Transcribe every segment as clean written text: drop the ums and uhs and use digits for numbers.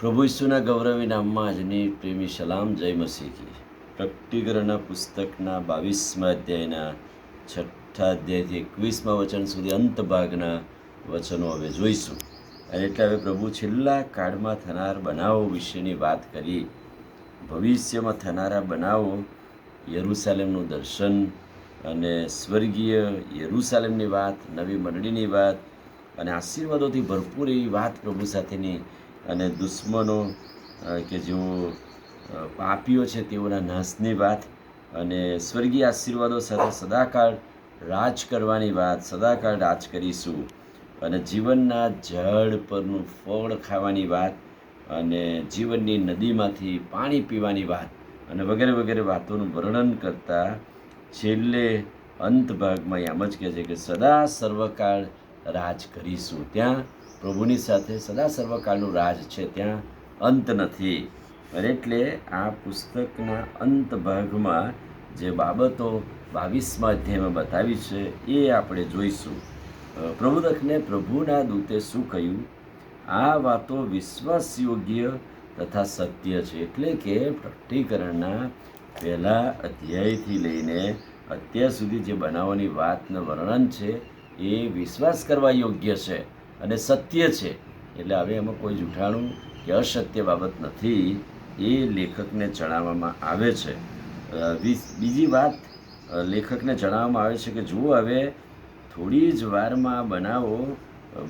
પ્રભુ ઈસુના ગૌરવી નામમાં આજની પ્રેમી સલામ. જય મસીહજી. પ્રકટીકરણના પુસ્તકના 22મા અધ્યાયના 6થા અધ્યાયથી 21મા વચન સુધી અંત ભાગના વચનો હવે જોઈશું. અને એટલે હવે પ્રભુ છેલ્લા કાળમાં થનાર બનાવો વિશેની વાત કરી. ભવિષ્યમાં થનારા બનાવો, યરૂશાલેમનું દર્શન અને સ્વર્ગીય યરૂશાલેમની વાત, નવી મંડળીની વાત અને આશીર્વાદોથી ભરપૂર એવી વાત પ્રભુ સાથેની, અને દુશ્મનો કે જેઓ પાપીઓ છે તેઓના નાશની વાત, અને સ્વર્ગીય આશીર્વાદો સાથે સદાકાળ રાજ કરવાની વાત. સદાકાળ રાજ કરીશું, અને જીવનના ઝાડ પરનું ફળ ખાવાની વાત, અને જીવનની નદીમાંથી પાણી પીવાની વાત, અને વગેરે વગેરે વાતોનું વર્ણન કરતા છેલ્લે અંત ભાગમાં એમ જ કહે છે કે સદા સર્વકાળ રાજ કરીશું. ત્યાં પ્રભુની સાથે સદા સર્વકાળનું રાજ છે, ત્યાં અંત નથી. અને એટલે આ પુસ્તકના અંત ભાગમાં જે બાબતો 22મા અધ્યાયમાં બતાવી છે એ આપણે જોઈશું. પ્રબોધકને પ્રભુના દૂતે શું કહ્યું? આ વાતો વિશ્વાસયોગ્ય તથા સત્ય છે. એટલે કે પ્રકટીકરણના પહેલા અધ્યાયથી લઈને અત્યાર સુધી જે બનાવવાની વાતનું વર્ણન છે એ વિશ્વાસ કરવા યોગ્ય છે અને સત્ય છે. એટલે હવે એમાં કોઈ જૂઠાણું કે અસત્ય બાબત નથી, એ લેખકને જણાવવામાં આવે છે. બીજી વાત લેખકને જણાવવામાં આવે છે કે જુઓ, હવે થોડી જ વારમાં બનાવો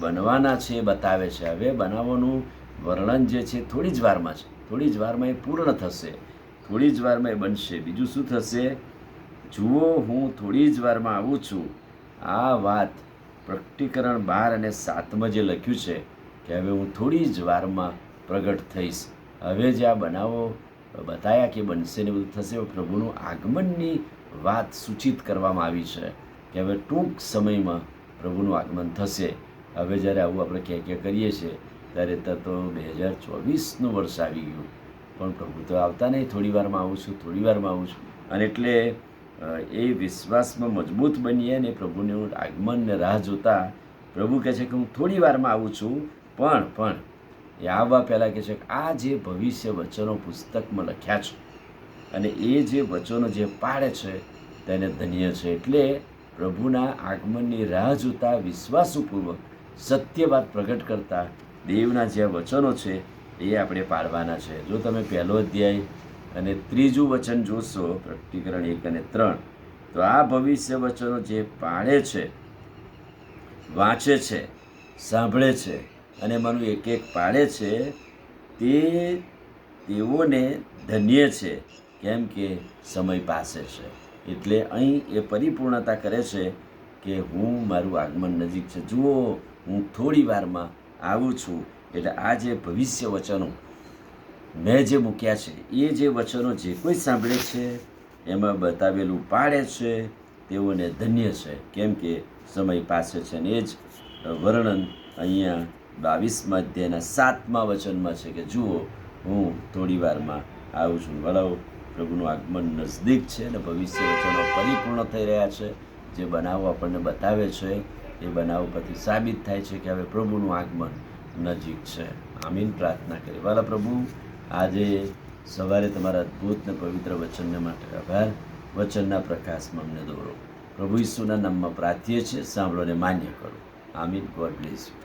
બનવાના છે એ બતાવે છે. હવે બનાવોનું વર્ણન જે છે થોડી જ વારમાં છે, થોડી જ વારમાં એ પૂર્ણ થશે, થોડી જ વારમાં એ બનશે. બીજું શું થશે? જુઓ, હું થોડી જ વારમાં આવું છું. આ વાત પ્રકટીકરણ 12 અને 7માં જે લખ્યું છે કે હવે હું થોડી જ વારમાં પ્રગટ થઈશ. હવે જે આ બનાવો બતાયા કે બનશે ને બધું થશે, પ્રભુનું આગમનની વાત સૂચિત કરવામાં આવી છે કે હવે ટૂંક સમયમાં પ્રભુનું આગમન થશે. હવે જ્યારે આવું આપણે ક્યાં કરીએ છીએ ત્યારે તો 2024નું વર્ષ આવી ગયું, પણ પ્રભુ તો આવતા નહીં. થોડી વારમાં આવું છું, થોડી વારમાં આવું છું. અને એટલે એ વિશ્વાસમાં મજબૂત બનીએ ને પ્રભુનું આગમનને રાહ જોતા પ્રભુ કહે છે કે હું થોડી વારમાં આવું છું. પણ એ આવવા પહેલાં કહે છે કે આ જે ભવિષ્ય વચનો પુસ્તકમાં લખ્યા છે અને એ જે વચનો જે પાળે છે તેને ધન્ય છે. એટલે પ્રભુના આગમનની રાહ જોતા વિશ્વાસપૂર્વક સત્ય વાત પ્રગટ કરતા દેવના જે વચનો છે એ આપણે પાળવાના છે. જો તમે પહેલો અધ્યાય અને 3જું વચન જોશો, પ્રકટીકરણ 1 અને 3, તો આ ભવિષ્ય વચનો જે પાળે છે, વાંચે છે, સાંભળે છે અને એમાંનું એક એક પાળે છે તેઓને ધન્ય છે, કેમ કે સમય પાસે છે. એટલે અહીં એ પરિપૂર્ણતા કરે છે કે મારું આગમન નજીક છે. જુઓ, હું થોડી વારમાં આવું છું. એટલે આ જે ભવિષ્ય વચનો મેં જે મૂક્યા છે એ જે વચનો જે કોઈ સાંભળે છે, એમાં બતાવેલું પાળે છે, તેઓને ધન્ય છે, કેમ કે સમય પાસે છે. અને એ જ વર્ણન અહીંયા 22મા અધ્યાયના 7મા વચનમાં છે કે જુઓ, હું થોડી વારમાં આવું છું. વળાવો, પ્રભુનું આગમન નજદીક છે અને ભવિષ્ય વચનો પરિપૂર્ણ થઈ રહ્યા છે. જે બનાવો આપણને બતાવે છે એ બનાવો પરથી સાબિત થાય છે કે હવે પ્રભુનું આગમન નજીક છે. આમીન. પ્રાર્થના કરી. વાલા પ્રભુ, આજે સવારે તમારા અદ્ભુત ને પવિત્ર વચનને માટે આભાર. વચનના પ્રકાશમાં અમને દોરો. પ્રભુ ઈસુના નામમાં પ્રાર્થીએ છીએ, સાંભળો ને માન્ય કરો. આમીન. God bless you.